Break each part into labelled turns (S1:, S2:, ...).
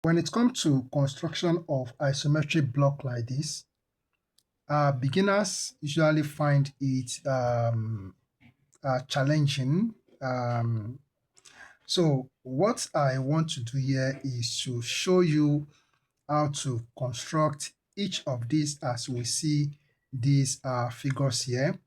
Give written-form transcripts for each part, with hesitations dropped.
S1: When it comes to construction of isometric block like this, beginners usually find it challenging. Um, so what I want to do here is to show you how to construct each of these as we see these figures here.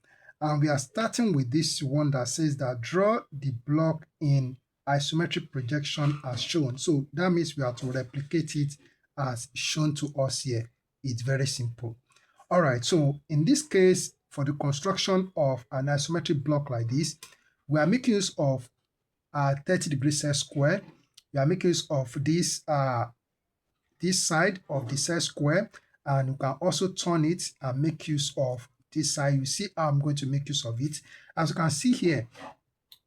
S1: And we are starting with this one that says that draw the block in isometric projection as shown. So that means we have to replicate it as shown to us here. It's very simple. All right, so in this case, for the construction of an isometric block like this, we are making use of 30 degrees set square. We are making use of this side of the set square, and you can also turn it and make use of this side. You see how I'm going to make use of it. As you can see here,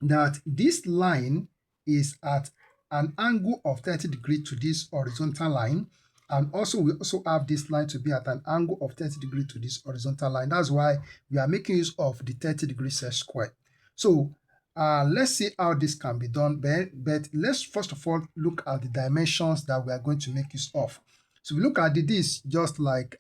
S1: that this line is at an angle of 30 degrees to this horizontal line, and also we also have this line to be at an angle of 30 degrees to this horizontal line. That's why we are making use of the 30 degrees set square. So let's see how this can be done, but let's first of all look at the dimensions that we are going to make use of. So we look at this just like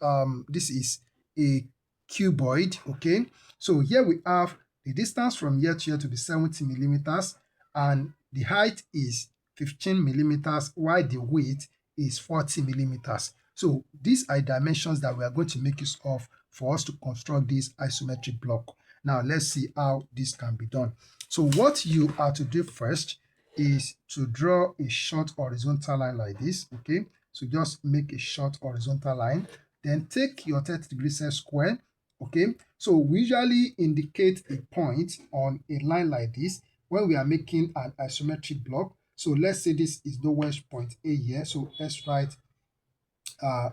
S1: this is a cuboid, okay? So here we have the distance from here to here to be 70 millimeters, and the height is 15 millimeters, while the width is 40 millimeters. So these are dimensions that we are going to make use of for us to construct this isometric block. Now let's see how this can be done. So what you have to do first is to draw a short horizontal line like this, okay? So just make a short horizontal line. Then take your 30 degrees set square, okay? So we usually indicate a point on a line like this when we are making an isometric block. So let's say this is the lowest point A here. So let's write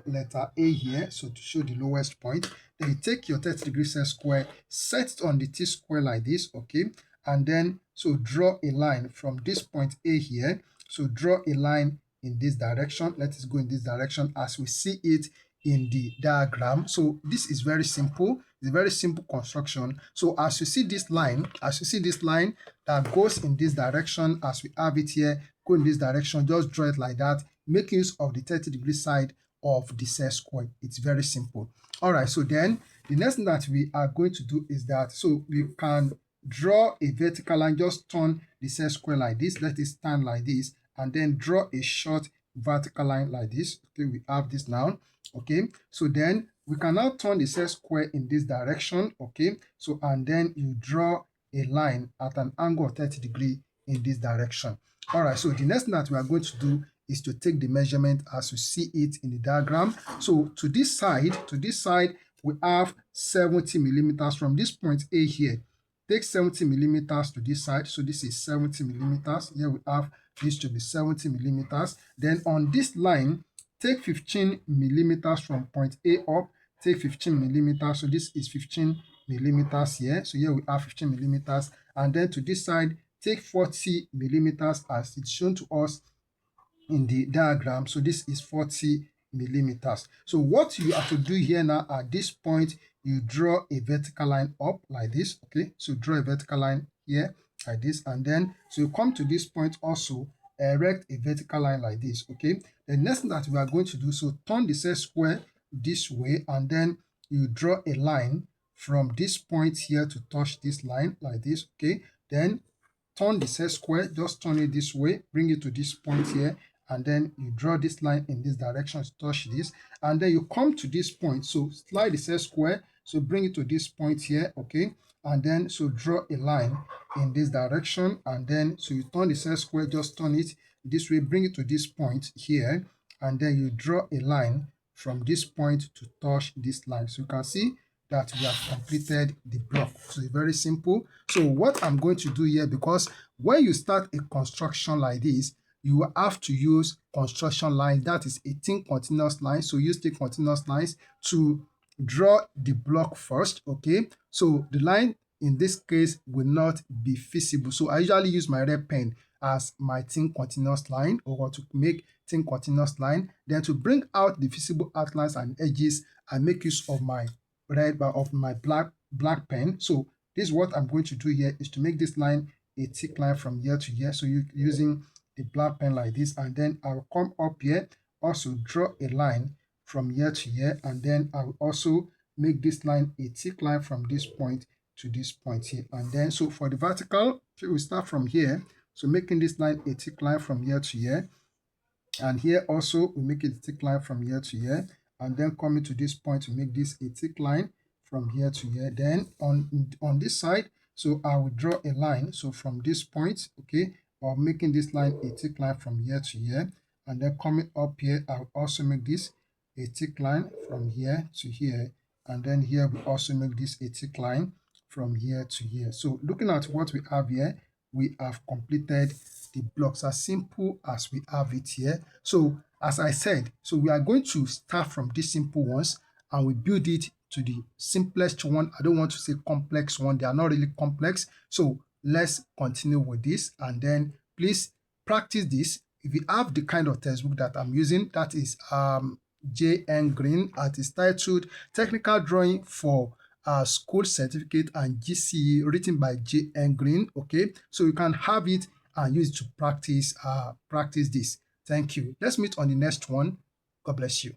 S1: letter A here, so to show the lowest point. Then you take your 30 degrees set square, set it on the T square like this, okay? And then, so draw a line from this point A here. So draw a line in this direction. Let us go in this direction as we see it in the diagram. So this is very simple. It's a very simple construction. So as you see this line, that goes in this direction, as we have it here, go in this direction, just draw it like that. Make use of the 30 degree side of the set square. It's very simple. All right, so then the next thing that we are going to do is that, so we can draw a vertical line, just turn the set square like this, let it stand like this, and then draw a short vertical line like this. Okay, we have this now. Okay, so then we can now turn the set square in this direction. Okay, so and then you draw a line at an angle of 30 degrees in this direction. All right, so the next thing that we are going to do is to take the measurement as you see it in the diagram. So to this side, we have 70 millimeters from this point A here. Take 70 millimeters to this side. So this is 70 millimeters. Here we have this to be 70 millimeters. Then on this line, take 15 millimeters from point A up. Take 15 millimeters. So this is 15 millimeters here. So here we have 15 millimeters. And then to this side, take 40 millimeters as it's shown to us in the diagram. So this is 40 millimeters. So what you have to do here now at this point, you draw a vertical line up like this. Okay, so draw a vertical line here like this, and then so you come to this point also, erect a vertical line like this. Okay, the next thing that we are going to do, so turn the set square this way, and then you draw a line from this point here to touch this line like this. Okay, then turn the set square, just turn it this way, bring it to this point here, and then you draw this line in this direction to touch this, and then you come to this point. So slide the set square, so bring it to this point here, okay, and then so draw a line in this direction, and then so you turn the set square, just turn it this way, bring it to this point here, and then you draw a line from this point to touch this line. So you can see that we have completed the block. So it's very simple. So what I'm going to do here, because when you start a construction like this, you will have to use construction line, that is 18 continuous lines. So use the continuous lines to draw the block first. Okay, so the line in this case will not be visible. So I usually use my red pen as my thin continuous line, or to make thin continuous line. Then to bring out the visible outlines and edges, I make use of my red bar of my black pen. So this is what I'm going to do here, is to make this line a thick line from here to here. So you're using the black pen like this, and then I'll come up here also draw a line from here to here, and then I will also make this line a thick line from this point to this point here. And then, so for the vertical, we start from here. So making this line a thick line from here to here. And here also, we make it a thick line from here to here. And then coming to this point, we make this a thick line from here to here. Then on this side, so I will draw a line. So from this point, okay, or making this line a thick line from here to here. And then coming up here, I'll also make this a thick line from here to here. And then here we also make this a thick line from here to here. So looking at what we have here, we have completed the blocks as simple as we have it here. So as I said, so we are going to start from these simple ones and we build it to the simplest one. I don't want to say complex one. They are not really complex. So let's continue with this, and then please practice this. If you have the kind of textbook that I'm using, that is J.N. Green, it is titled Technical Drawing for School Certificate and GCE, written by J.N. Green. Okay, so you can have it and use it to practice this. Thank you. Let's meet on the next one. God bless you.